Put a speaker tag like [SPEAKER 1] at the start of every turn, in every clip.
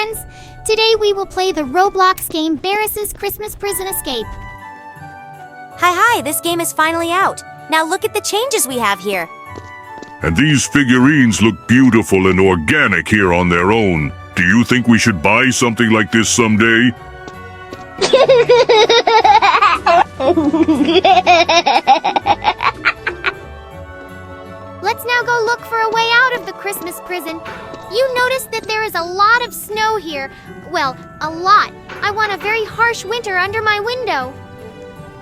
[SPEAKER 1] friends! Today we will play the Roblox game Barris's Christmas Prison Escape.
[SPEAKER 2] Hi, this game is finally out. Now look at the changes we have here.
[SPEAKER 3] And these figurines look beautiful and organic here on their own. Do you think we should buy something like this someday?
[SPEAKER 1] Let's now go look for a way out of the Christmas prison. You notice that there is a lot of snow here. Well, a lot. I want a very harsh winter under my window.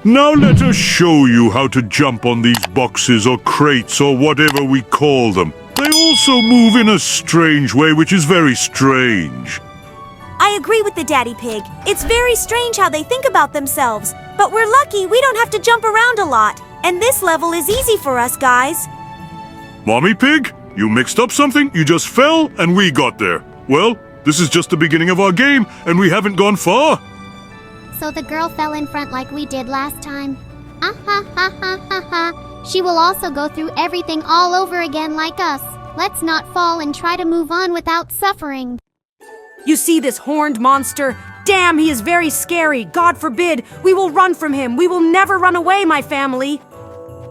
[SPEAKER 3] Now let us show you how to jump on these boxes or crates or whatever we call them. They also move in a strange way, which is very strange.
[SPEAKER 2] I agree with the Daddy Pig. It's very strange how they think about themselves. But we're lucky we don't have to jump around a lot. And this level is easy for us, guys.
[SPEAKER 3] Mommy Pig, you mixed up something, you just fell, and we got there. Well, this is just the beginning of our game, and we haven't gone far.
[SPEAKER 1] So the girl fell in front like we did last time. She will also go through everything all over again like us. Let's not fall and try to move on without suffering.
[SPEAKER 4] You see this horned monster? Damn, he is very scary. God forbid. We will run from him. We will never run away, my family.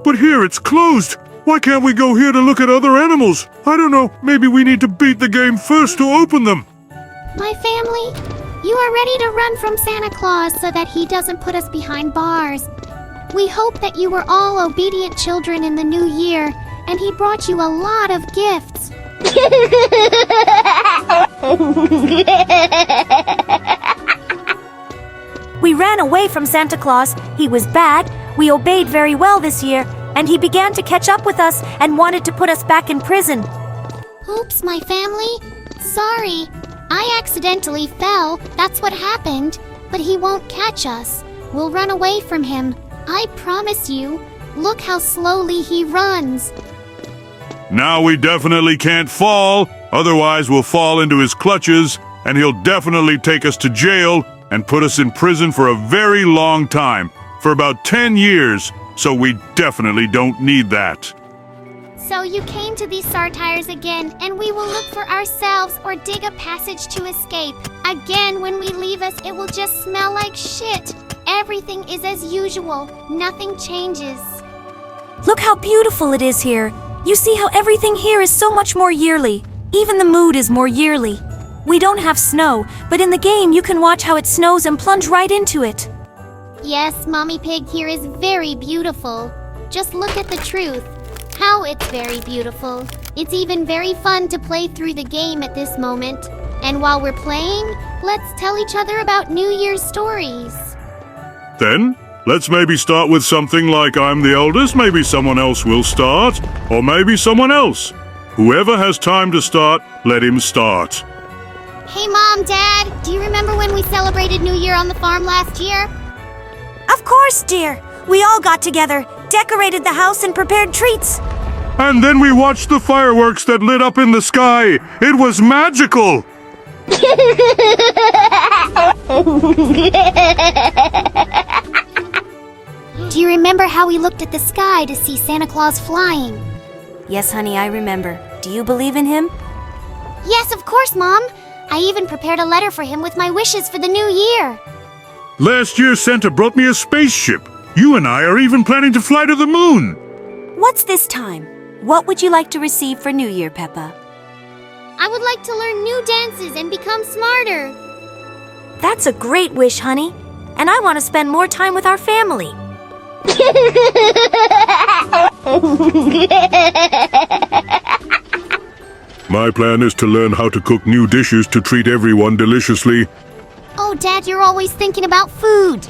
[SPEAKER 3] But here it's closed. Why can't we go here to look at other animals? I don't know, maybe we need to beat the game first to open them.
[SPEAKER 1] My family, you are ready to run from Santa Claus so that he doesn't put us behind bars. We hope that you were all obedient children in the new year, and he brought you a lot of gifts.
[SPEAKER 2] We ran away from Santa Claus. He was bad. We obeyed very well this year. And he began to catch up with us and wanted to put us back in prison.
[SPEAKER 1] Oops, my family. Sorry. I accidentally fell. That's what happened. But he won't catch us. We'll run away from him. I promise you. Look how slowly he runs.
[SPEAKER 3] Now we definitely can't fall. Otherwise we'll fall into his clutches, and he'll definitely take us to jail and put us in prison for a very long time. For about 10 years. So we definitely don't need that.
[SPEAKER 1] So you came to these satires again, and we will look for ourselves or dig a passage to escape. Again, when we leave us, it will just smell like shit. Everything is as usual. Nothing changes.
[SPEAKER 2] Look how beautiful it is here. You see how everything here is so much more yearly. Even the mood is more yearly. We don't have snow, but in the game you can watch how it snows and plunge right into it.
[SPEAKER 1] Yes, Mommy Pig here is very beautiful. Just look at the truth. How it's very beautiful. It's even very fun to play through the game at this moment. And while we're playing, let's tell each other about New Year's stories.
[SPEAKER 3] Then, let's maybe start with something like I'm the eldest, maybe someone else will start, or maybe someone else. Whoever has time to start, let him start.
[SPEAKER 1] Hey Mom, Dad, do you remember when we celebrated New Year on the farm last year?
[SPEAKER 2] Of course, dear. We all got together, decorated the house, and prepared treats.
[SPEAKER 3] And then we watched the fireworks that lit up in the sky. It was magical.
[SPEAKER 1] Do you remember how we looked at the sky to see Santa Claus flying?
[SPEAKER 2] Yes, honey, I remember. Do you believe in him?
[SPEAKER 1] Yes, of course, Mom. I even prepared a letter for him with my wishes for the new year.
[SPEAKER 3] Last year, Santa brought me a spaceship. You and I are even planning to fly to the moon.
[SPEAKER 2] What's this time? What would you like to receive for New Year, Peppa?
[SPEAKER 1] I would like to learn new dances and become smarter.
[SPEAKER 2] That's a great wish, honey. And I want to spend more time with our family.
[SPEAKER 3] My plan is to learn how to cook new dishes to treat everyone deliciously.
[SPEAKER 1] Oh, Dad, you're always thinking about food.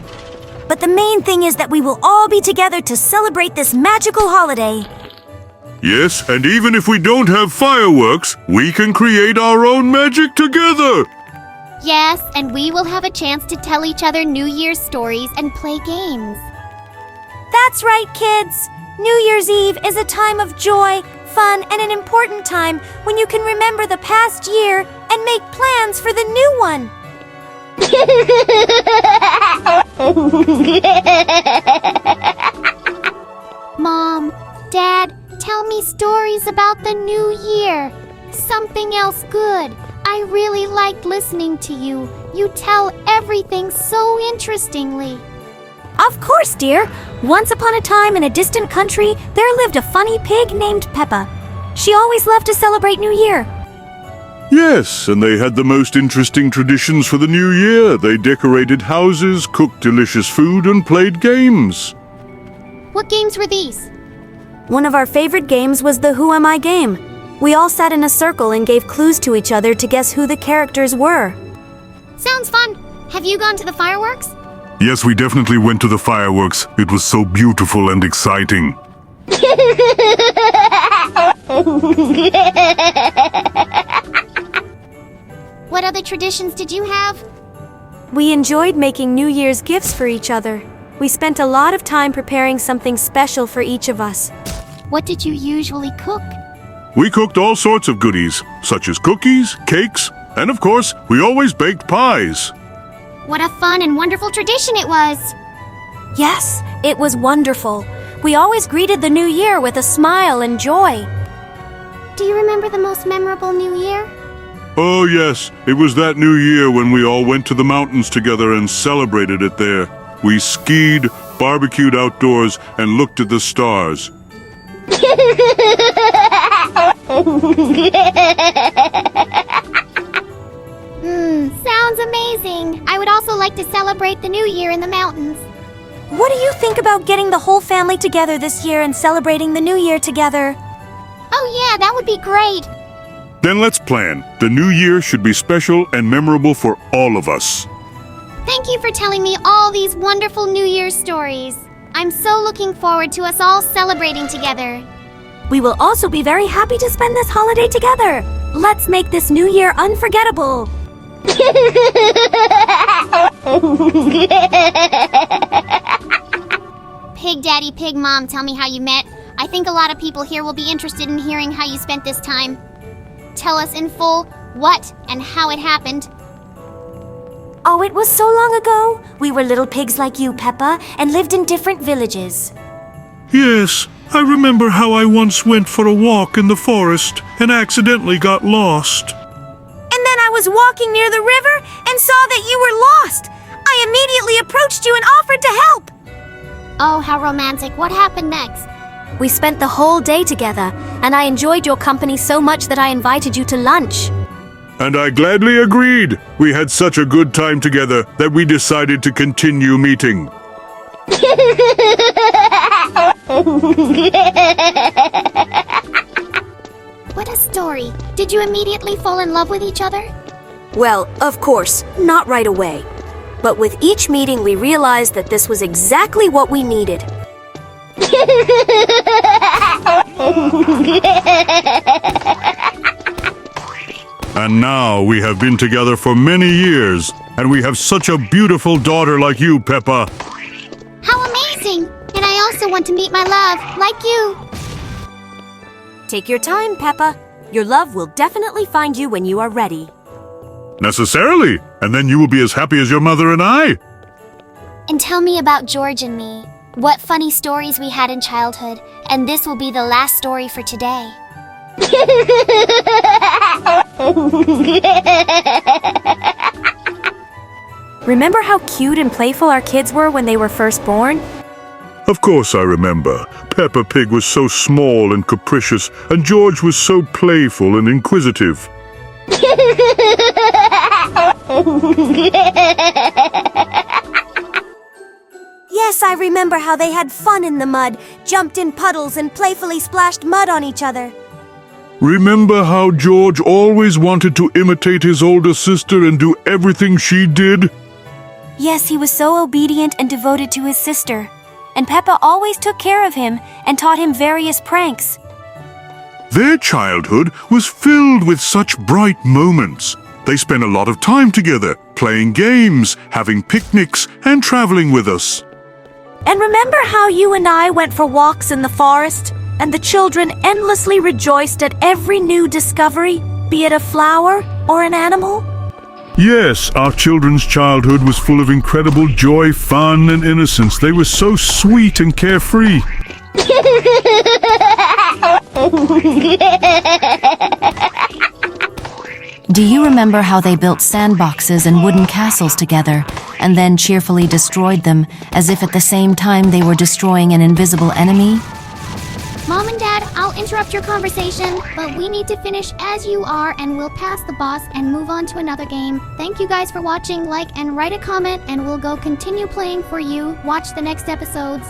[SPEAKER 2] But the main thing is that we will all be together to celebrate this magical holiday.
[SPEAKER 3] Yes, and even if we don't have fireworks, we can create our own magic together.
[SPEAKER 1] Yes, and we will have a chance to tell each other New Year's stories and play games.
[SPEAKER 2] That's right, kids. New Year's Eve is a time of joy, fun, and an important time when you can remember the past year and make plans for the new one.
[SPEAKER 1] Mom, Dad, tell me stories about the new year. Something else good. I really liked listening to you. You tell everything so interestingly.
[SPEAKER 2] Of course, dear. Once upon a time in a distant country, there lived a funny pig named Peppa. She always loved to celebrate New Year.
[SPEAKER 3] Yes, and they had the most interesting traditions for the new year. They decorated houses, cooked delicious food, and played games.
[SPEAKER 1] What games were these?
[SPEAKER 2] One of our favorite games was the Who Am I game. We all sat in a circle and gave clues to each other to guess who the characters were.
[SPEAKER 1] Sounds fun. Have you gone to the fireworks?
[SPEAKER 3] Yes, we definitely went to the fireworks. It was so beautiful and exciting.
[SPEAKER 1] What other traditions did you have?
[SPEAKER 2] We enjoyed making New Year's gifts for each other. We spent a lot of time preparing something special for each of us.
[SPEAKER 1] What did you usually cook?
[SPEAKER 3] We cooked all sorts of goodies, such as cookies, cakes, and of course, we always baked pies.
[SPEAKER 1] What a fun and wonderful tradition it was!
[SPEAKER 2] Yes, it was wonderful. We always greeted the new year with a smile and joy.
[SPEAKER 1] Do you remember the most memorable New Year?
[SPEAKER 3] Oh yes, it was that new year when we all went to the mountains together and celebrated it there. We skied, barbecued outdoors, and looked at the stars.
[SPEAKER 1] Sounds amazing. I would also like to celebrate the New Year in the mountains.
[SPEAKER 2] What do you think about getting the whole family together this year and celebrating the new year together?
[SPEAKER 1] Oh yeah, that would be great.
[SPEAKER 3] Then let's plan. The new year should be special and memorable for all of us.
[SPEAKER 1] Thank you for telling me all these wonderful New Year's stories. I'm so looking forward to us all celebrating together.
[SPEAKER 2] We will also be very happy to spend this holiday together. Let's make this new year unforgettable.
[SPEAKER 1] Pig Daddy, Pig Mom, tell me how you met. I think a lot of people here will be interested in hearing how you spent this time. Tell us in full what and how it happened.
[SPEAKER 2] Oh, it was so long ago. We were little pigs like you, Peppa, and lived in different villages.
[SPEAKER 3] Yes, I remember how I once went for a walk in the forest and accidentally got lost.
[SPEAKER 2] And then I was walking near the river and saw that you were lost. I immediately approached you and offered to help.
[SPEAKER 1] Oh, how romantic. What happened next?
[SPEAKER 2] We spent the whole day together, and I enjoyed your company so much that I invited you to lunch.
[SPEAKER 3] And I gladly agreed. We had such a good time together that we decided to continue meeting.
[SPEAKER 1] What a story. Did you immediately fall in love with each other?
[SPEAKER 2] Well, of course, not right away. But with each meeting, we realized that this was exactly what we needed.
[SPEAKER 3] And now we have been together for many years, and we have such a beautiful daughter like you, Peppa.
[SPEAKER 1] How amazing! And I also want to meet my love, like you.
[SPEAKER 2] Take your time, Peppa. Your love will definitely find you when you are ready.
[SPEAKER 3] Necessarily, and then you will be as happy as your mother and I.
[SPEAKER 1] And tell me about George and me. What funny stories we had in childhood, and this will be the last story for today.
[SPEAKER 2] Remember how cute and playful our kids were when they were first born?
[SPEAKER 3] Of course I remember. Peppa Pig was so small and capricious, and George was so playful and inquisitive.
[SPEAKER 2] Yes, I remember how they had fun in the mud, jumped in puddles, and playfully splashed mud on each other.
[SPEAKER 3] Remember how George always wanted to imitate his older sister and do everything she did?
[SPEAKER 2] Yes, he was so obedient and devoted to his sister. And Peppa always took care of him and taught him various pranks.
[SPEAKER 3] Their childhood was filled with such bright moments. They spent a lot of time together, playing games, having picnics, and traveling with us.
[SPEAKER 2] And remember how you and I went for walks in the forest, and the children endlessly rejoiced at every new discovery, be it a flower or an animal?
[SPEAKER 3] Yes, our children's childhood was full of incredible joy, fun, and innocence. They were so sweet and carefree.
[SPEAKER 2] Do you remember how they built sandboxes and wooden castles together, and then cheerfully destroyed them, as if at the same time they were destroying an invisible enemy?
[SPEAKER 1] Mom and Dad, I'll interrupt your conversation, but we need to finish as you are and we'll pass the boss and move on to another game. Thank you guys for watching, like and write a comment and we'll go continue playing for you. Watch the next episodes.